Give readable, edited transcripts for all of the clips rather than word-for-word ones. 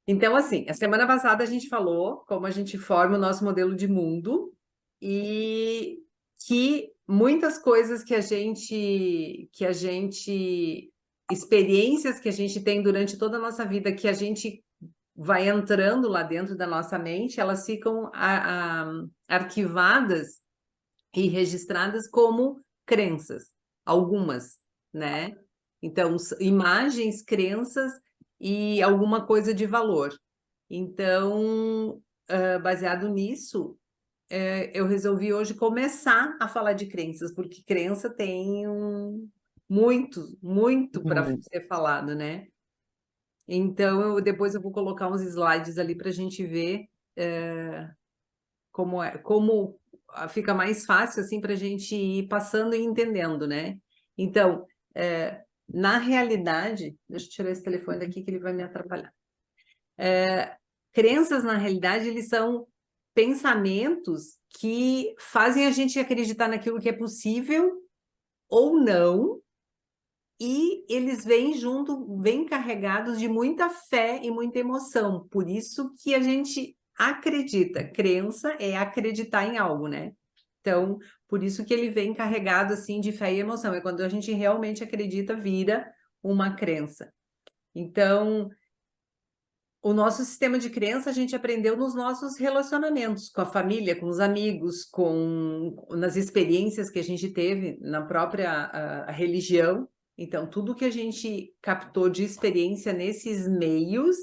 Então, assim, a semana passada a gente falou como a gente forma o nosso modelo de mundo e que muitas coisas experiências que a gente tem durante toda a nossa vida, que a gente vai entrando lá dentro da nossa mente, elas ficam arquivadas e registradas como crenças, algumas, né? Então, imagens, crenças e alguma coisa de valor. Então, baseado nisso, eu resolvi hoje começar a falar de crenças, porque crença tem muito para Muito. ser falado, né? Então, depois eu vou colocar uns slides ali para a gente ver como fica mais fácil assim para a gente ir passando e entendendo, né? Então, na realidade, deixa eu tirar esse telefone daqui que ele vai me atrapalhar. Crenças, na realidade, eles são pensamentos que fazem a gente acreditar naquilo que é possível ou não, e eles vêm junto, vêm carregados de muita fé e muita emoção. Por isso que a gente acredita. Crença é acreditar em algo, né? Então, por isso que ele vem carregado assim de fé e emoção. É quando a gente realmente acredita, vira uma crença. Então, o nosso sistema de crença a gente aprendeu nos nossos relacionamentos com a família, com os amigos, nas experiências que a gente teve na própria a religião. Então, tudo que a gente captou de experiência nesses meios,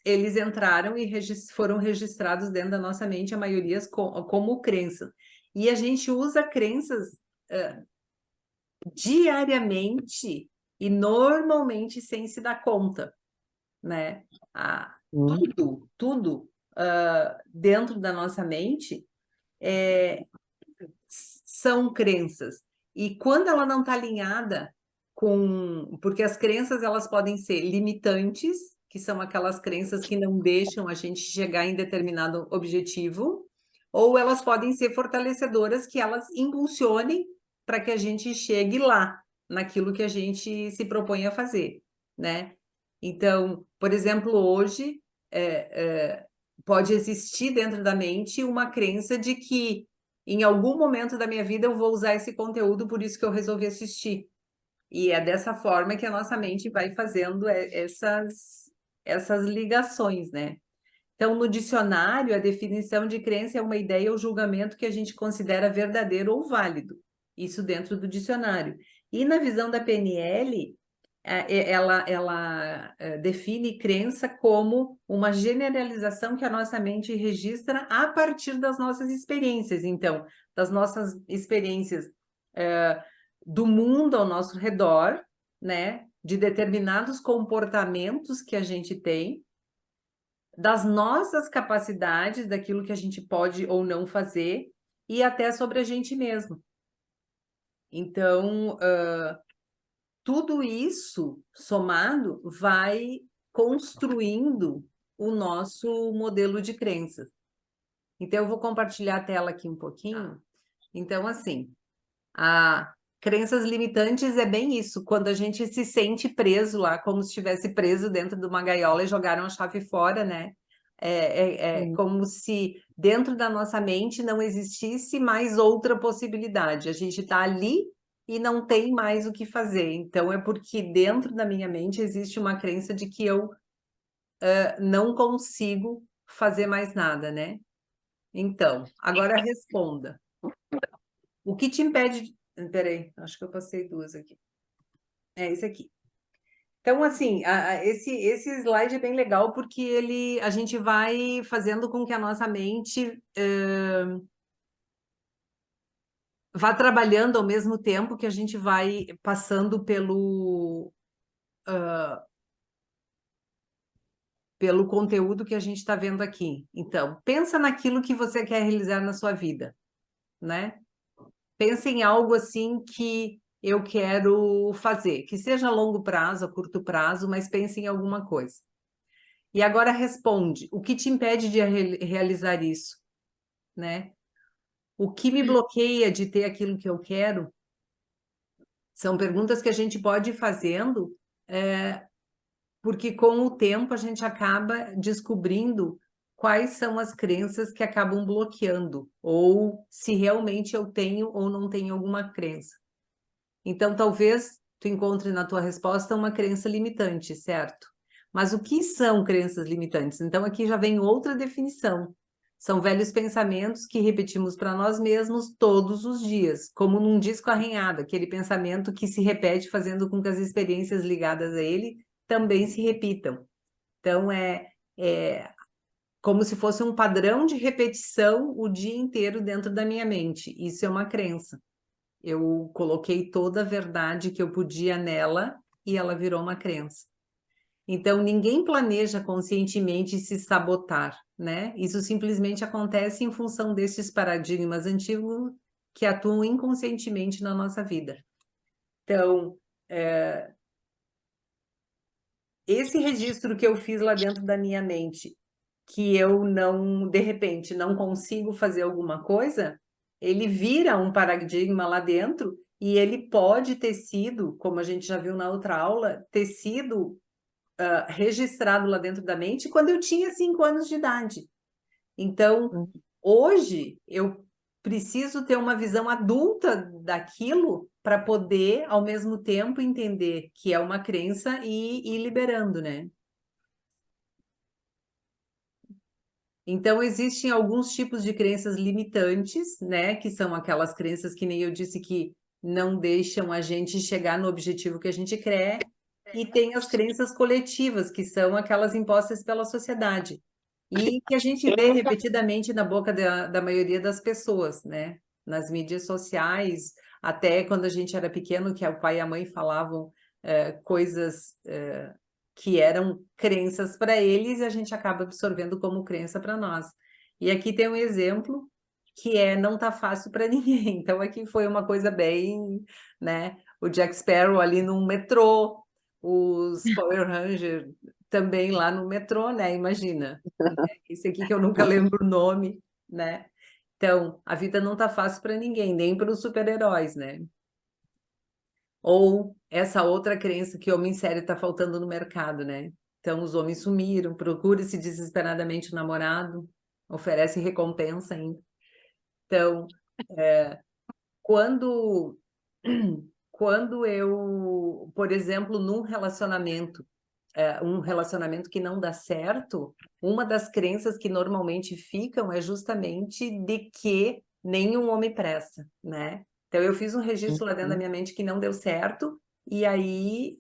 eles entraram e foram registrados dentro da nossa mente, a maioria como crenças. E a gente usa crenças diariamente e normalmente sem se dar conta, né? Hum. Tudo dentro da nossa mente são crenças. E quando ela não está alinhada com... Porque as crenças, elas podem ser limitantes, que são aquelas crenças que não deixam a gente chegar em determinado objetivo, ou elas podem ser fortalecedoras, que elas impulsionem para que a gente chegue lá, naquilo que a gente se propõe a fazer, né? Então, por exemplo, hoje pode existir dentro da mente uma crença de que em algum momento da minha vida eu vou usar esse conteúdo, por isso que eu resolvi assistir. E é dessa forma que a nossa mente vai fazendo essas ligações, né? Então, no dicionário, a definição de crença é uma ideia ou julgamento que a gente considera verdadeiro ou válido. Isso dentro do dicionário. E na visão da PNL, ela define crença como uma generalização que a nossa mente registra a partir das nossas experiências. Então, das nossas experiências do mundo ao nosso redor, né? De determinados comportamentos que a gente tem, das nossas capacidades, daquilo que a gente pode ou não fazer, e até sobre a gente mesmo. Então, tudo isso somado vai construindo o nosso modelo de crenças. Então, eu vou compartilhar a tela aqui um pouquinho. Então, assim, a crenças limitantes é bem isso, quando a gente se sente preso lá, como se estivesse preso dentro de uma gaiola e jogaram a chave fora, né? É Hum. como se dentro da nossa mente não existisse mais outra possibilidade. A gente está ali e não tem mais o que fazer. Então, é porque dentro da minha mente existe uma crença de que eu não consigo fazer mais nada, né? Então, agora responda. O que te impede de... Peraí, acho que eu passei duas aqui. É esse aqui. Então, assim, esse slide é bem legal porque a gente vai fazendo com que a nossa mente vá trabalhando ao mesmo tempo que a gente vai passando pelo conteúdo que a gente está vendo aqui. Então, pensa naquilo que você quer realizar na sua vida, né? Pensa em algo assim que eu quero fazer, que seja a longo prazo, a curto prazo, mas pense em alguma coisa. E agora responde, o que te impede de realizar isso, né? O que me bloqueia de ter aquilo que eu quero? São perguntas que a gente pode ir fazendo porque com o tempo a gente acaba descobrindo quais são as crenças que acabam bloqueando, ou se realmente eu tenho ou não tenho alguma crença. Então, talvez tu encontre na tua resposta uma crença limitante, certo? Mas o que são crenças limitantes? Então, aqui já vem outra definição. São velhos pensamentos que repetimos para nós mesmos todos os dias, como num disco arranhado, aquele pensamento que se repete, fazendo com que as experiências ligadas a ele também se repitam. Então, é como se fosse um padrão de repetição o dia inteiro dentro da minha mente. Isso é uma crença. Eu coloquei toda a verdade que eu podia nela e ela virou uma crença. Então, ninguém planeja conscientemente se sabotar, né? Isso simplesmente acontece em função desses paradigmas antigos que atuam inconscientemente na nossa vida. Então, esse registro que eu fiz lá dentro da minha mente, que eu não, de repente, não consigo fazer alguma coisa, ele vira um paradigma lá dentro e ele pode ter sido, como a gente já viu na outra aula, ter sido registrado lá dentro da mente quando eu tinha 5 anos de idade. Então, hoje, eu preciso ter uma visão adulta daquilo para poder, ao mesmo tempo, entender que é uma crença e ir liberando, né? Então, existem alguns tipos de crenças limitantes, né? Que são aquelas crenças que nem eu disse que não deixam a gente chegar no objetivo que a gente quer, e tem as crenças coletivas, que são aquelas impostas pela sociedade, e que a gente vê repetidamente na boca da maioria das pessoas, né? Nas mídias sociais, até quando a gente era pequeno, que o pai e a mãe falavam coisas que eram crenças para eles e a gente acaba absorvendo como crença para nós. E aqui tem um exemplo que não tá fácil para ninguém. Então aqui foi uma coisa bem, né? O Jack Sparrow ali no metrô, os Power Rangers também lá no metrô, né? Imagina. Esse aqui que eu nunca lembro o nome, né? Então, a vida não tá fácil para ninguém, nem para os super-heróis, né? Ou essa outra crença que homem sério está faltando no mercado, né? Então, os homens sumiram, procura-se desesperadamente o namorado, oferece recompensa ainda. Então, quando, quando eu, por exemplo, num relacionamento, um relacionamento que não dá certo, uma das crenças que normalmente ficam é justamente de que nenhum homem presta, né? Então, eu fiz um registro lá dentro da minha mente que não deu certo, e aí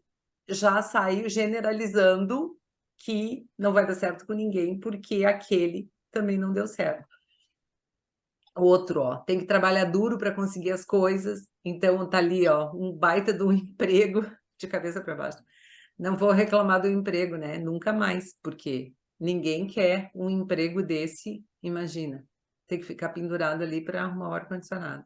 já saio generalizando que não vai dar certo com ninguém, porque aquele também não deu certo. Outro, ó, tem que trabalhar duro para conseguir as coisas, então tá ali, ó, um baita de um emprego de cabeça para baixo. Não vou reclamar do emprego, né? Nunca mais, porque ninguém quer um emprego desse, imagina, ter que ficar pendurado ali para arrumar o ar-condicionado.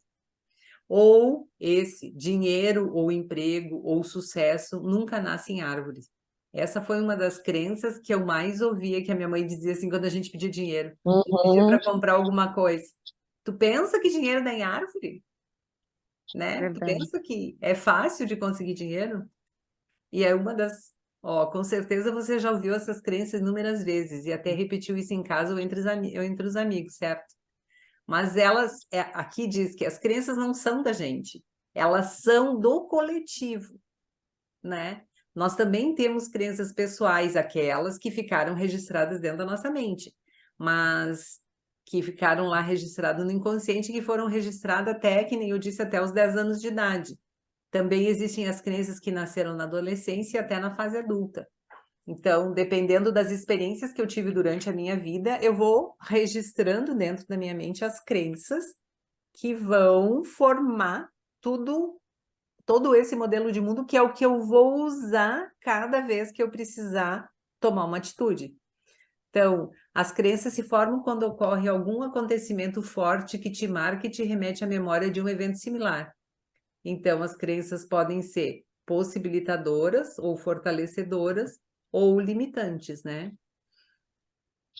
Ou esse, dinheiro ou emprego ou sucesso nunca nasce em árvores. Essa foi uma das crenças que eu mais ouvia, que a minha mãe dizia assim, quando a gente pedia dinheiro. Pedia para comprar alguma coisa. Tu pensa que dinheiro dá em árvore? Né? Tu Verdade. pensa que é fácil de conseguir dinheiro? E é uma das... Ó, com certeza você já ouviu essas crenças inúmeras vezes e até repetiu isso em casa ou entre os amigos, certo? Mas elas, aqui diz que as crenças não são da gente, elas são do coletivo, né? Nós também temos crenças pessoais, aquelas que ficaram registradas dentro da nossa mente, mas que ficaram lá registradas no inconsciente, que foram registradas até, que nem eu disse, até os 10 anos de idade. Também existem as crenças que nasceram na adolescência e até na fase adulta. Então, dependendo das experiências que eu tive durante a minha vida, eu vou registrando dentro da minha mente as crenças que vão formar todo esse modelo de mundo, que é o que eu vou usar cada vez que eu precisar tomar uma atitude. Então, as crenças se formam quando ocorre algum acontecimento forte que te marca e te remete à memória de um evento similar. Então, as crenças podem ser possibilitadoras ou fortalecedoras ou limitantes, né?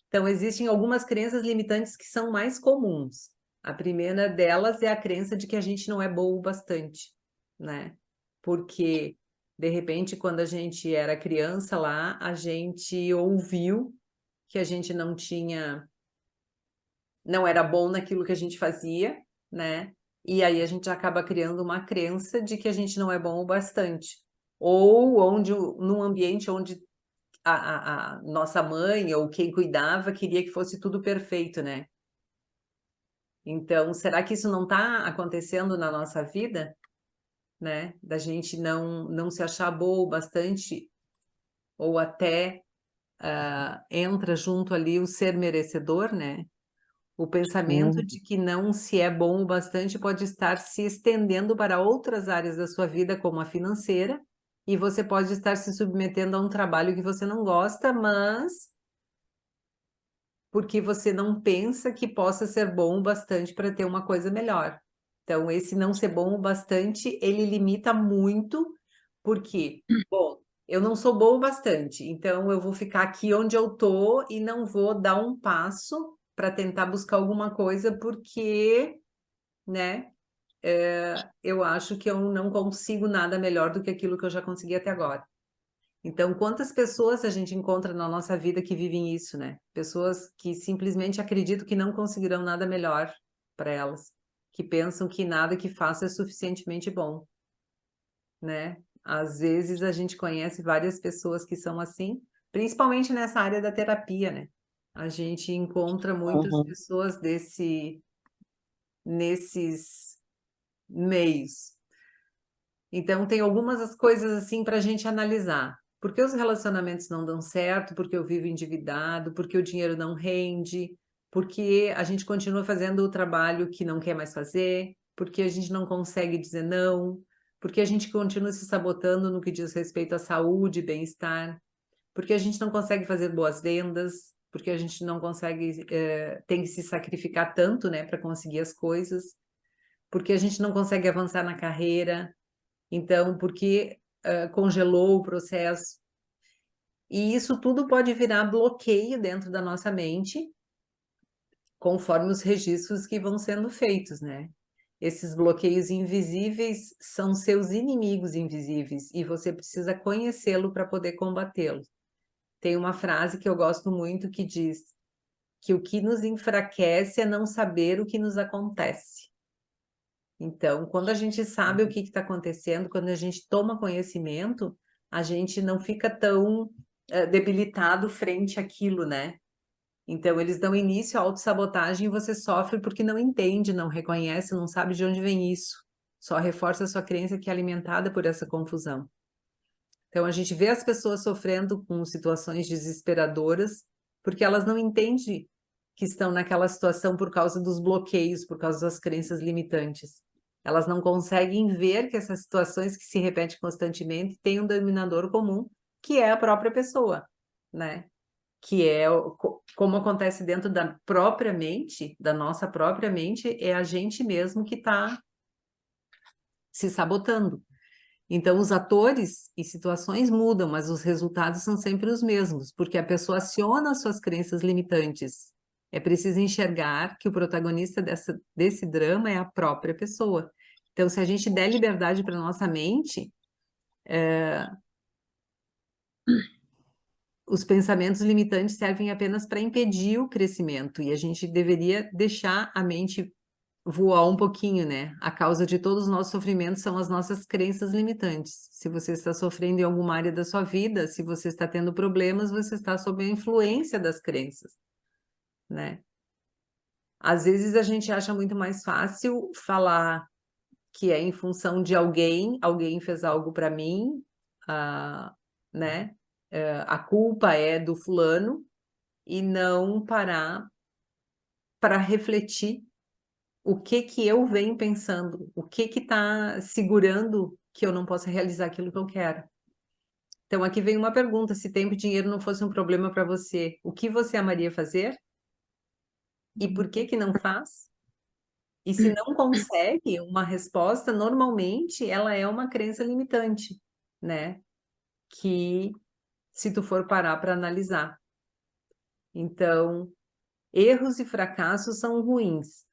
Então, existem algumas crenças limitantes que são mais comuns. A primeira delas é a crença de que a gente não é bom o bastante, né? Porque De repente, quando a gente era criança lá, a gente ouviu que a gente não era bom naquilo que a gente fazia, né? E aí a gente acaba criando uma crença de que a gente não é bom o bastante. Ou num ambiente onde a nossa mãe ou quem cuidava queria que fosse tudo perfeito, né? Então, será que isso não está acontecendo na nossa vida, né? Da gente não se achar boa o bastante, ou até entra junto ali o ser merecedor, né? O pensamento Uhum. de que não se é bom o bastante pode estar se estendendo para outras áreas da sua vida, como a financeira, e você pode estar se submetendo a um trabalho que você não gosta, mas porque você não pensa que possa ser bom o bastante para ter uma coisa melhor. Então, esse não ser bom o bastante, ele limita muito, porque, bom, eu não sou bom o bastante, então eu vou ficar aqui onde eu tô e não vou dar um passo para tentar buscar alguma coisa, porque, né, eu acho que eu não consigo nada melhor do que aquilo que eu já consegui até agora. Então, quantas pessoas a gente encontra na nossa vida que vivem isso, né? Pessoas que simplesmente acreditam que não conseguirão nada melhor para elas, que pensam que nada que faça é suficientemente bom, né? Às vezes a gente conhece várias pessoas que são assim, principalmente nessa área da terapia, né? A gente encontra muitas Uhum. pessoas nesses meios. Então, tem algumas as coisas assim para a gente analisar. Por que os relacionamentos não dão certo? Porque eu vivo endividado? Porque o dinheiro não rende? Porque a gente continua fazendo o trabalho que não quer mais fazer? Porque a gente não consegue dizer não? Porque a gente continua se sabotando no que diz respeito à saúde e bem-estar? Porque a gente não consegue fazer boas vendas? Porque a gente não consegue, tem que se sacrificar tanto, né, para conseguir as coisas? Porque a gente não consegue avançar na carreira? Então, porque congelou o processo. E isso tudo pode virar bloqueio dentro da nossa mente, conforme os registros que vão sendo feitos, né? Esses bloqueios invisíveis são seus inimigos invisíveis e você precisa conhecê-lo para poder combatê-lo. Tem uma frase que eu gosto muito que diz que o que nos enfraquece é não saber o que nos acontece. Então, quando a gente sabe o que está acontecendo, quando a gente toma conhecimento, a gente não fica tão debilitado frente àquilo, né? Então, eles dão início à autossabotagem e você sofre porque não entende, não reconhece, não sabe de onde vem isso. Só reforça a sua crença que é alimentada por essa confusão. Então, a gente vê as pessoas sofrendo com situações desesperadoras porque elas não entendem que estão naquela situação por causa dos bloqueios, por causa das crenças limitantes. Elas não conseguem ver que essas situações que se repetem constantemente têm um denominador comum, que é a própria pessoa, né? Que é como acontece dentro da própria mente, da nossa própria mente, é a gente mesmo que está se sabotando. Então, os atores e situações mudam, mas os resultados são sempre os mesmos, porque a pessoa aciona as suas crenças limitantes. É preciso enxergar que o protagonista desse drama é a própria pessoa. Então, se a gente der liberdade para nossa mente, os pensamentos limitantes servem apenas para impedir o crescimento, e a gente deveria deixar a mente voar um pouquinho, né? A causa de todos os nossos sofrimentos são as nossas crenças limitantes. Se você está sofrendo em alguma área da sua vida, se você está tendo problemas, você está sob a influência das crenças, né? Às vezes a gente acha muito mais fácil falar que é em função de alguém, alguém fez algo para mim, né? A culpa é do fulano, e não parar para refletir o que que eu venho pensando, o que que está segurando que eu não possa realizar aquilo que eu quero. Então aqui vem uma pergunta: se tempo e dinheiro não fosse um problema para você, o que você amaria fazer e por que que não faz? E se não consegue uma resposta, normalmente ela é uma crença limitante, né? Que se tu for parar para analisar. Então, erros e fracassos são ruins.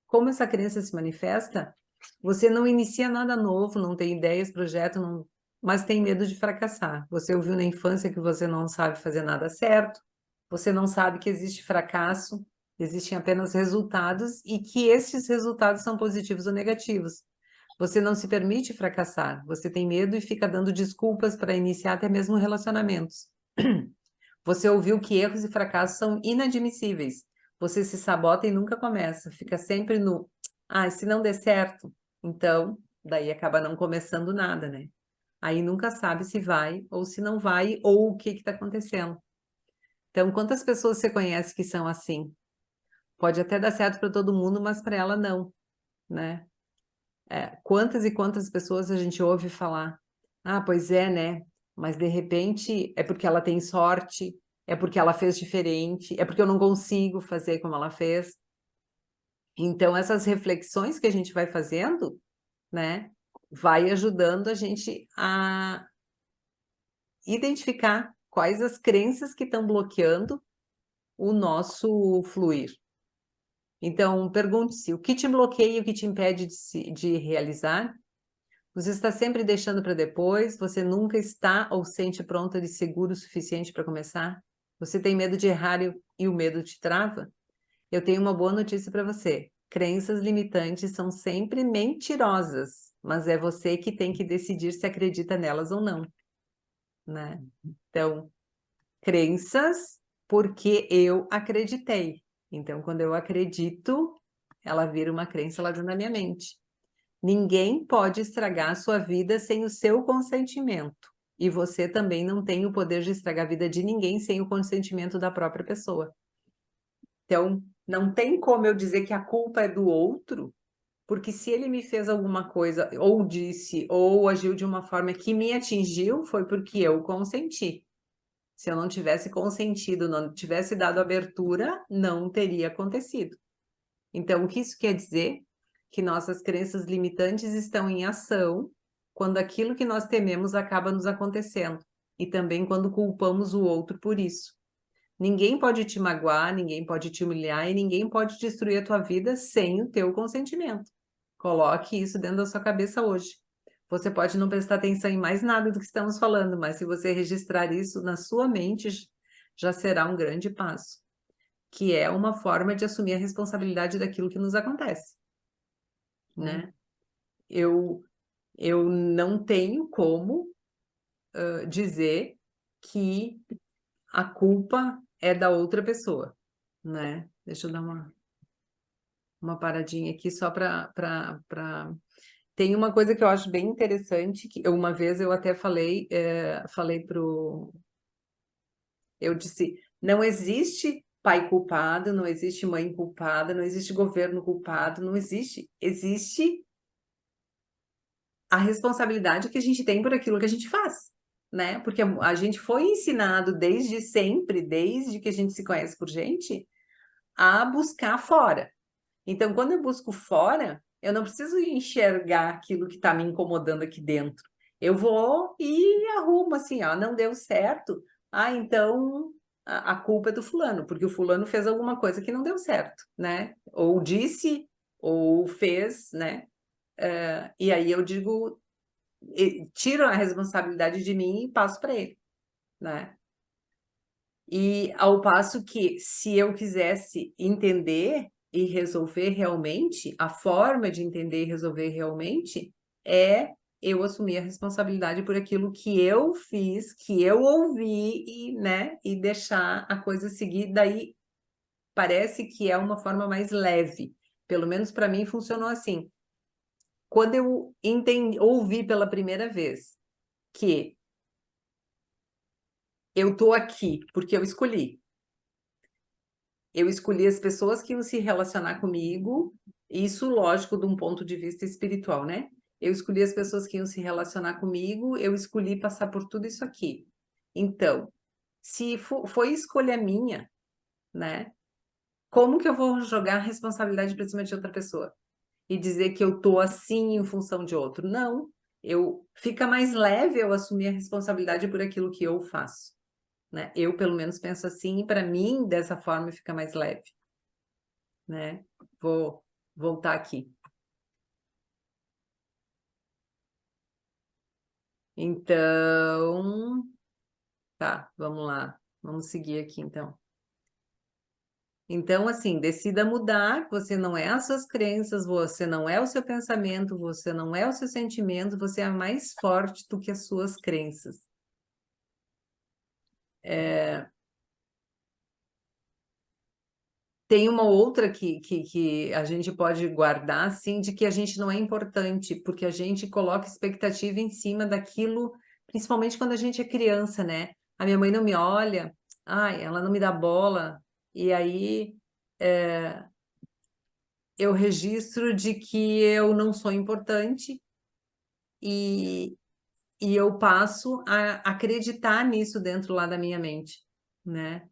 Como essa crença se manifesta? Você não inicia nada novo, não tem ideias, projeto, não, mas tem medo de fracassar. Você ouviu na infância que você não sabe fazer nada certo, você não sabe que existe fracasso, existem apenas resultados e que esses resultados são positivos ou negativos. Você não se permite fracassar, você tem medo e fica dando desculpas para iniciar até mesmo relacionamentos. Você ouviu que erros e fracassos são inadmissíveis. Você se sabota e nunca começa, fica sempre no, se não der certo, então, daí acaba não começando nada, né? Aí nunca sabe se vai ou se não vai, ou o que está acontecendo. Então, quantas pessoas você conhece que são assim? Pode até dar certo para todo mundo, mas para ela não, né? Quantas e quantas pessoas a gente ouve falar? Ah, pois é, né? Mas de repente é porque ela tem sorte, é porque ela fez diferente, é porque eu não consigo fazer como ela fez. Então, essas reflexões que a gente vai fazendo, né, vai ajudando a gente a identificar quais as crenças que estão bloqueando o nosso fluir. Então, pergunte-se, o que te bloqueia e o que te impede de realizar? Você está sempre deixando para depois? Você nunca está ou sente pronta de seguro o suficiente para começar? Você tem medo de errar e o medo te trava? Eu tenho uma boa notícia para você. Crenças limitantes são sempre mentirosas, mas é você que tem que decidir se acredita nelas ou não, né? Então, crenças porque eu acreditei. Então, quando eu acredito, ela vira uma crença lá dentro da minha mente. Ninguém pode estragar a sua vida sem o seu consentimento. E você também não tem o poder de estragar a vida de ninguém sem o consentimento da própria pessoa. Então, não tem como eu dizer que a culpa é do outro, porque se ele me fez alguma coisa, ou disse, ou agiu de uma forma que me atingiu, foi porque eu consenti. Se eu não tivesse consentido, não tivesse dado abertura, não teria acontecido. Então, o que isso quer dizer? Que nossas crenças limitantes estão em ação quando aquilo que nós tememos acaba nos acontecendo, e também quando culpamos o outro por isso. Ninguém pode te magoar, ninguém pode te humilhar e ninguém pode destruir a tua vida sem o teu consentimento. Coloque isso dentro da sua cabeça hoje. Você pode não prestar atenção em mais nada do que estamos falando, mas se você registrar isso na sua mente, já será um grande passo, que é uma forma de assumir a responsabilidade daquilo que nos acontece, né? Eu, eu não tenho como dizer que a culpa é da outra pessoa, né? Deixa eu dar uma paradinha aqui só para... Tem uma coisa que eu acho bem interessante, que uma vez eu até falei pro... Eu disse, não existe pai culpado, não existe mãe culpada, não existe governo culpado, não existe. Existe a responsabilidade que a gente tem por aquilo que a gente faz, né? Porque a gente foi ensinado desde sempre, desde que a gente se conhece por gente, a buscar fora. Então, quando eu busco fora, eu não preciso enxergar aquilo que está me incomodando aqui dentro. Eu vou e arrumo assim, ó, não deu certo. Ah, então a culpa é do fulano, porque o fulano fez alguma coisa que não deu certo, né? Ou disse, ou fez, né? E aí eu digo, tiro a responsabilidade de mim e passo para ele, né? E ao passo que, se eu quisesse entender e resolver realmente, a forma de entender e resolver realmente é eu assumir a responsabilidade por aquilo que eu fiz, que eu ouvi e, né, e deixar a coisa seguir. Daí parece que é uma forma mais leve. Pelo menos para mim funcionou assim. Quando eu ouvi pela primeira vez que eu tô aqui porque eu escolhi. Eu escolhi as pessoas que iam se relacionar comigo, isso, lógico, de um ponto de vista espiritual, né? Eu escolhi as pessoas que iam se relacionar comigo, eu escolhi passar por tudo isso aqui. Então, se foi escolha minha, né? Como que eu vou jogar a responsabilidade para cima de outra pessoa? E dizer que eu tô assim em função de outro? Não. Fica mais leve eu assumir a responsabilidade por aquilo que eu faço, né? Eu, pelo menos, penso assim, e para mim, dessa forma, fica mais leve, né? Vou voltar aqui. Então, tá, vamos lá. Vamos seguir aqui, então. Então, assim, decida mudar. Você não é as suas crenças, você não é o seu pensamento, você não é o seu sentimento, você é mais forte do que as suas crenças. Tem uma outra que a gente pode guardar, assim, de que a gente não é importante, porque a gente coloca expectativa em cima daquilo, principalmente quando a gente é criança, né? A minha mãe não me olha, ai, ela não me dá bola, e aí eu registro de que eu não sou importante e, e eu passo a acreditar nisso dentro lá da minha mente, né?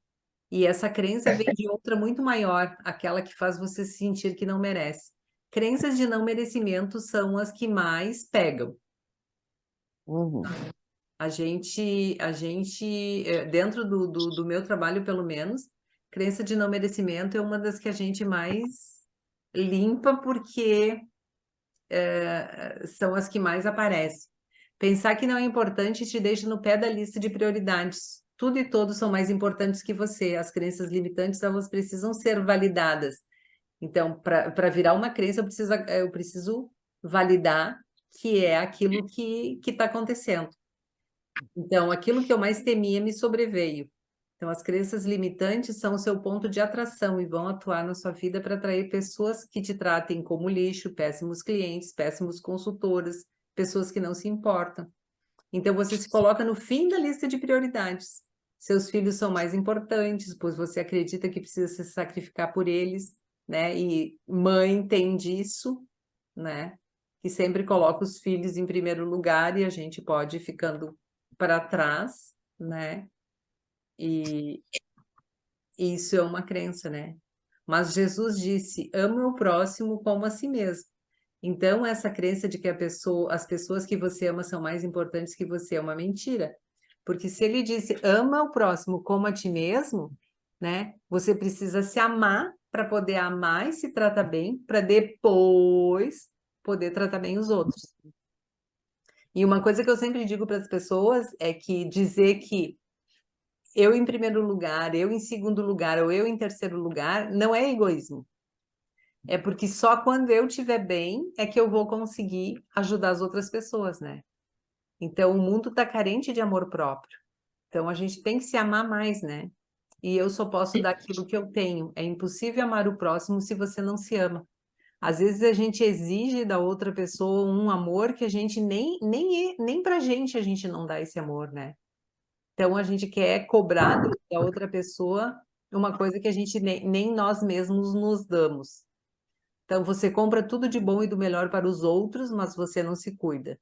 E essa crença vem de outra muito maior, aquela que faz você sentir que não merece. Crenças de não merecimento são as que mais pegam. Uhum. Dentro do meu trabalho, pelo menos, crença de não merecimento é uma das que a gente mais limpa, porque são as que mais aparecem. Pensar que não é importante te deixa no pé da lista de prioridades. Tudo e todos são mais importantes que você. As crenças limitantes, elas precisam ser validadas. Então, para virar uma crença, eu preciso validar que é aquilo que está acontecendo. Então, aquilo que eu mais temia me sobreveio. Então, as crenças limitantes são o seu ponto de atração e vão atuar na sua vida para atrair pessoas que te tratem como lixo, péssimos clientes, péssimos consultores, pessoas que não se importam. Então, você se coloca no fim da lista de prioridades. Seus filhos são mais importantes, pois você acredita que precisa se sacrificar por eles, né? E mãe entende isso, né? Que sempre coloca os filhos em primeiro lugar e a gente pode ir ficando para trás, né? E isso é uma crença, né? Mas Jesus disse: "Ame o próximo como a si mesmo". Então, essa crença de que as pessoas que você ama são mais importantes que você é uma mentira. Porque se ele disse: "Ama o próximo como a ti mesmo", né? Você precisa se amar para poder amar e se tratar bem, para depois poder tratar bem os outros. E uma coisa que eu sempre digo para as pessoas é que dizer que eu em primeiro lugar, eu em segundo lugar ou eu em terceiro lugar não é egoísmo. É porque só quando eu estiver bem é que eu vou conseguir ajudar as outras pessoas, né? Então o mundo está carente de amor próprio. Então a gente tem que se amar mais, né? E eu só posso dar aquilo que eu tenho. É impossível amar o próximo se você não se ama. Às vezes a gente exige da outra pessoa um amor que a gente nem pra gente a gente não dá esse amor, né? Então a gente quer cobrar da outra pessoa uma coisa que a gente nem nós mesmos nos damos. Então você compra tudo de bom e do melhor para os outros, mas você não se cuida.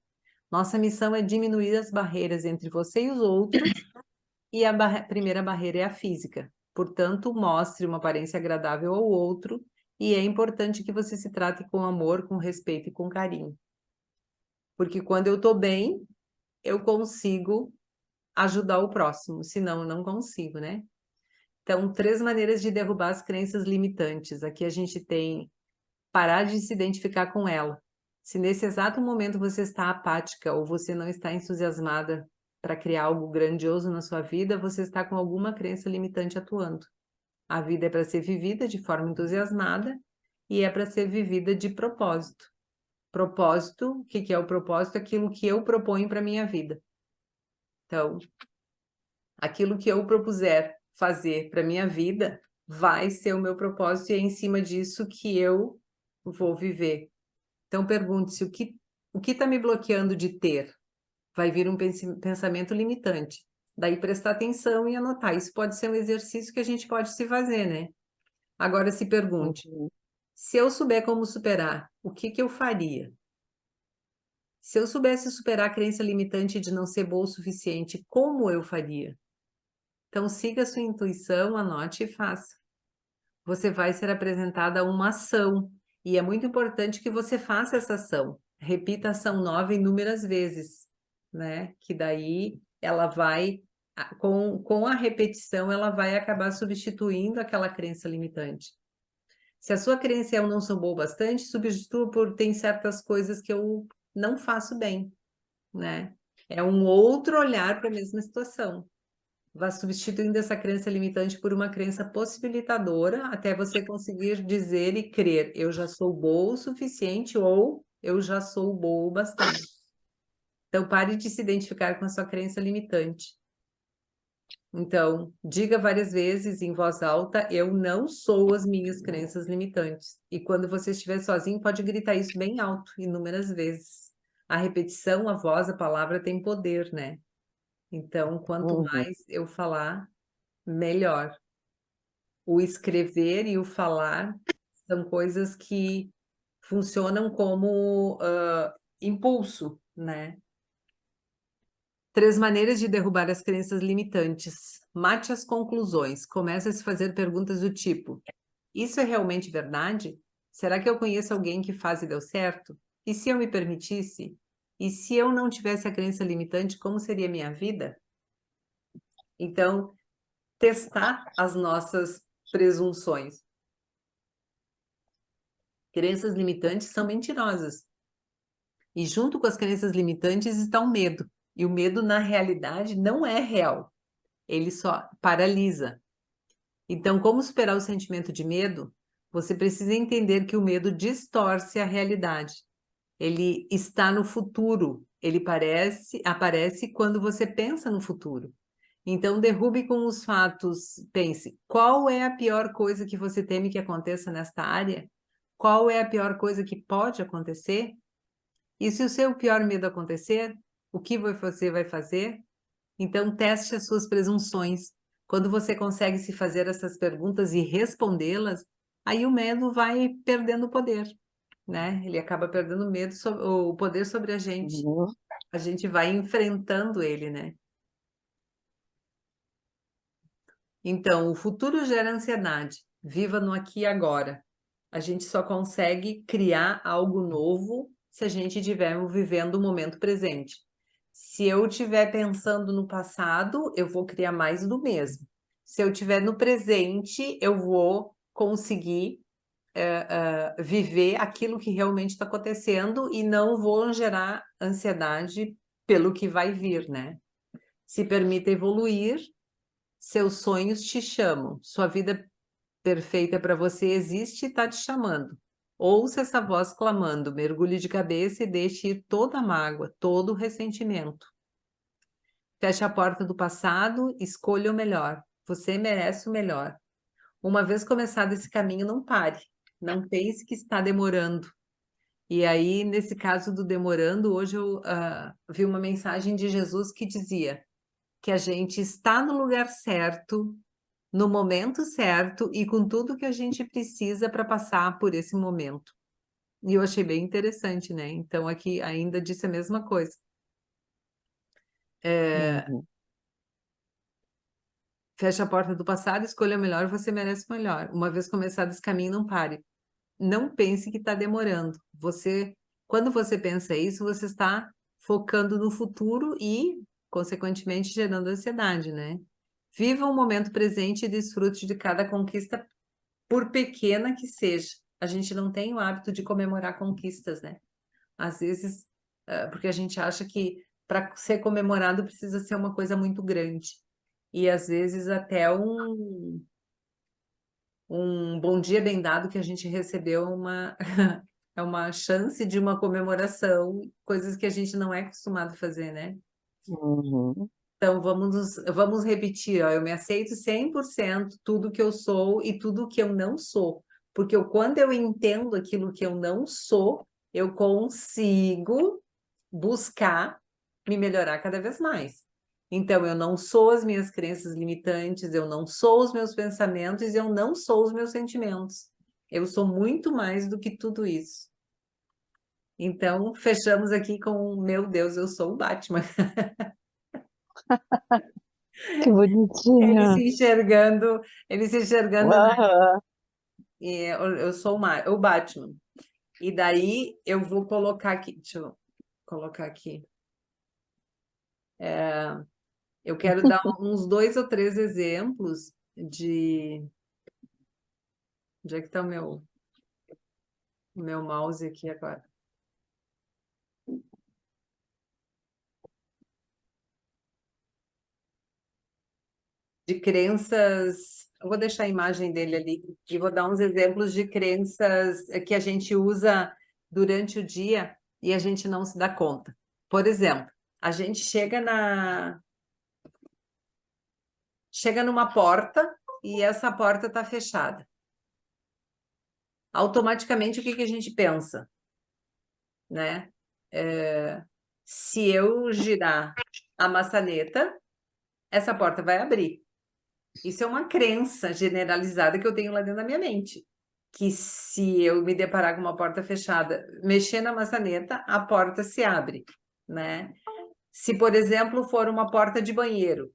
Nossa missão é diminuir as barreiras entre você e os outros, e a primeira barreira é a física. Portanto, mostre uma aparência agradável ao outro, e é importante que você se trate com amor, com respeito e com carinho. Porque quando eu estou bem, eu consigo ajudar o próximo, senão eu não consigo, né? Então, 3 maneiras de derrubar as crenças limitantes. Aqui a gente tem parar de se identificar com ela. Se nesse exato momento você está apática ou você não está entusiasmada para criar algo grandioso na sua vida, você está com alguma crença limitante atuando. A vida é para ser vivida de forma entusiasmada e é para ser vivida de propósito. Propósito, o que é o propósito? Aquilo que eu proponho para minha vida. Então, aquilo que eu propuser fazer para minha vida vai ser o meu propósito e é em cima disso que eu vou viver. Então pergunte-se o que está me bloqueando de ter? Vai vir um pensamento limitante. Daí prestar atenção e anotar. Isso pode ser um exercício que a gente pode se fazer, né? Agora se pergunte, Uhum. se eu souber como superar, o que eu faria? Se eu soubesse superar a crença limitante de não ser boa o suficiente, como eu faria? Então siga a sua intuição, anote e faça. Você vai ser apresentada a uma ação. E é muito importante que você faça essa ação. Repita a ação 9 inúmeras vezes, né? Que daí ela vai, com a repetição, ela vai acabar substituindo aquela crença limitante. Se a sua crença é eu não sou boa o bastante, substitua por tem certas coisas que eu não faço bem, né? É um outro olhar para a mesma situação. Vá substituindo essa crença limitante por uma crença possibilitadora até você conseguir dizer e crer: eu já sou boa o suficiente ou eu já sou boa o bastante. Então, pare de se identificar com a sua crença limitante. Então, diga várias vezes em voz alta: eu não sou as minhas crenças limitantes. E quando você estiver sozinho, pode gritar isso bem alto, inúmeras vezes. A repetição, a voz, a palavra tem poder, né? Então, quanto Uhum. mais eu falar, melhor. O escrever e o falar são coisas que funcionam como impulso, né? 3 maneiras de derrubar as crenças limitantes. Mate as conclusões. Comece a se fazer perguntas do tipo: isso é realmente verdade? Será que eu conheço alguém que faz e deu certo? E se eu me permitisse? E se eu não tivesse a crença limitante, como seria a minha vida? Então, testar as nossas presunções. Crenças limitantes são mentirosas. E junto com as crenças limitantes está o medo. E o medo, na realidade, não é real. Ele só paralisa. Então, como superar o sentimento de medo? Você precisa entender que o medo distorce a realidade. Ele está no futuro. Ele aparece quando você pensa no futuro. Então, derrube com os fatos. Pense: qual é a pior coisa que você teme que aconteça nesta área? Qual é a pior coisa que pode acontecer? E se o seu pior medo acontecer, o que você vai fazer? Então, teste as suas presunções. Quando você consegue se fazer essas perguntas e respondê-las, aí o medo vai perdendo o poder, né? Ele acaba perdendo o poder sobre a gente. Uhum. A gente vai enfrentando ele, né? Então, o futuro gera ansiedade. Viva no aqui e agora. A gente só consegue criar algo novo se a gente estiver vivendo o momento presente. Se eu estiver pensando no passado, eu vou criar mais do mesmo. Se eu estiver no presente, eu vou conseguir viver aquilo que realmente está acontecendo e não vou gerar ansiedade pelo que vai vir, né? Se permita evoluir, seus sonhos te chamam, sua vida perfeita para você existe e está te chamando. Ouça essa voz clamando, mergulhe de cabeça e deixe ir toda a mágoa, todo o ressentimento. Feche a porta do passado, escolha o melhor. Você merece o melhor. Uma vez começado esse caminho, não pare. Não pense que está demorando. E aí, nesse caso do demorando, hoje eu vi uma mensagem de Jesus que dizia que a gente está no lugar certo, no momento certo e com tudo que a gente precisa para passar por esse momento. E eu achei bem interessante, né? Então, aqui ainda disse a mesma coisa. Uhum. Feche a porta do passado, escolha o melhor, você merece o melhor. Uma vez começado esse caminho, não pare. Não pense que está demorando. Quando você pensa isso, você está focando no futuro e, consequentemente, gerando ansiedade, né? Viva o momento presente e desfrute de cada conquista, por pequena que seja. A gente não tem o hábito de comemorar conquistas, né? Às vezes, porque a gente acha que para ser comemorado precisa ser uma coisa muito grande. E às vezes até um bom dia bem dado que a gente recebeu é uma chance de uma comemoração, coisas que a gente não é acostumado a fazer, né? Uhum. Então vamos repetir, ó, eu me aceito 100% tudo que eu sou e tudo que eu não sou. Porque quando eu entendo aquilo que eu não sou, eu consigo buscar me melhorar cada vez mais. Então, eu não sou as minhas crenças limitantes, eu não sou os meus pensamentos, eu não sou os meus sentimentos. Eu sou muito mais do que tudo isso. Então, fechamos aqui com, meu Deus, eu sou o Batman. Que Ele bonitinha. se enxergando, ele se enxergando, Aham. e eu sou o Batman. E daí eu vou colocar aqui, deixa eu colocar aqui. Eu quero dar uns 2 ou 3 exemplos de. Onde é que está o meu mouse aqui agora? de crenças. Eu vou deixar a imagem dele ali e vou dar uns exemplos de crenças que a gente usa durante o dia e a gente não se dá conta. Por exemplo, a gente chega numa porta e essa porta está fechada. Automaticamente, o que a gente pensa, né? Se eu girar a maçaneta, essa porta vai abrir. Isso é uma crença generalizada que eu tenho lá dentro da minha mente. Que se eu me deparar com uma porta fechada, mexer na maçaneta, a porta se abre, né? Se, por exemplo, for uma porta de banheiro,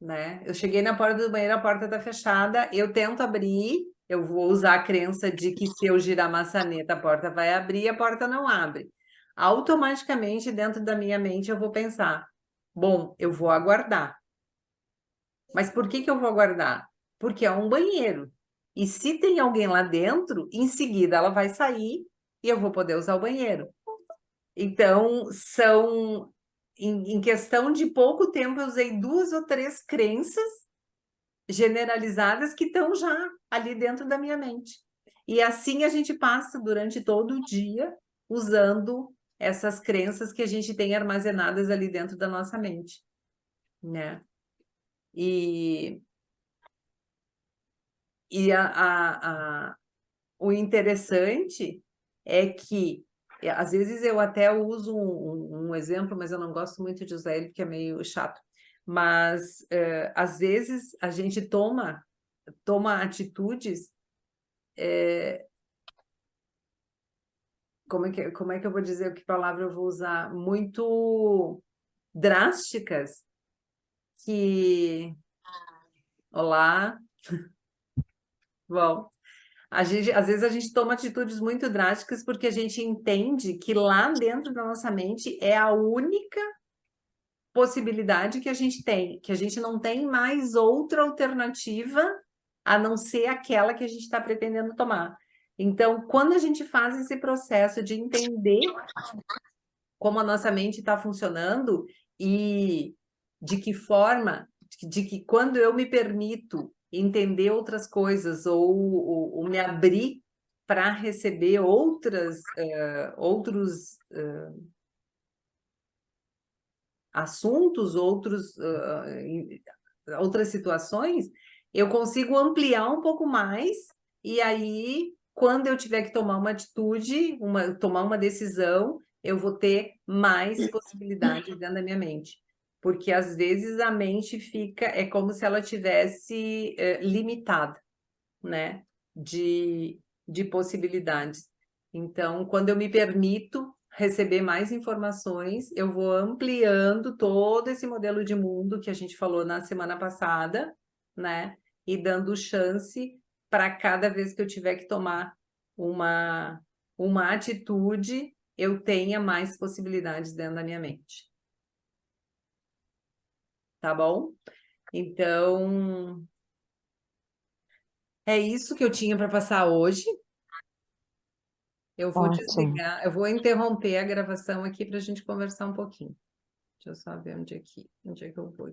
né? Eu cheguei na porta do banheiro, a porta está fechada, eu tento abrir, eu vou usar a crença de que se eu girar a maçaneta, a porta vai abrir e a porta não abre. Automaticamente, dentro da minha mente, eu vou pensar: bom, eu vou aguardar. Mas por que eu vou aguardar? Porque é um banheiro. E se tem alguém lá dentro, em seguida ela vai sair e eu vou poder usar o banheiro. Então, em questão de pouco tempo, eu usei 2 ou 3 crenças generalizadas que estão já ali dentro da minha mente. E assim a gente passa durante todo o dia usando essas crenças que a gente tem armazenadas ali dentro da nossa mente, né? E o interessante é que, às vezes, eu até uso um exemplo, mas eu não gosto muito de usar ele porque é meio chato. Mas, às vezes, a gente toma atitudes. Como é que eu vou dizer, que palavra eu vou usar? Muito drásticas, que... Olá, bom. Às vezes a gente toma atitudes muito drásticas porque a gente entende que lá dentro da nossa mente é a única possibilidade que a gente tem, que a gente não tem mais outra alternativa a não ser aquela que a gente está pretendendo tomar. Então, quando a gente faz esse processo de entender como a nossa mente está funcionando e de que forma, de que quando eu me permito entender outras coisas ou me abrir para receber outros assuntos, outras situações, eu consigo ampliar um pouco mais e aí, quando eu tiver que tomar uma atitude, tomar uma decisão, eu vou ter mais possibilidades dentro da minha mente. Porque às vezes a mente é como se ela tivesse limitada, né? De possibilidades. Então, quando eu me permito receber mais informações, eu vou ampliando todo esse modelo de mundo que a gente falou na semana passada, né? E dando chance para cada vez que eu tiver que tomar uma atitude, eu tenha mais possibilidades dentro da minha mente. Tá bom? Então, é isso que eu tinha para passar hoje. Eu vou Ótimo. desligar, eu vou interromper a gravação aqui para a gente conversar um pouquinho. Deixa eu só ver onde é que eu vou.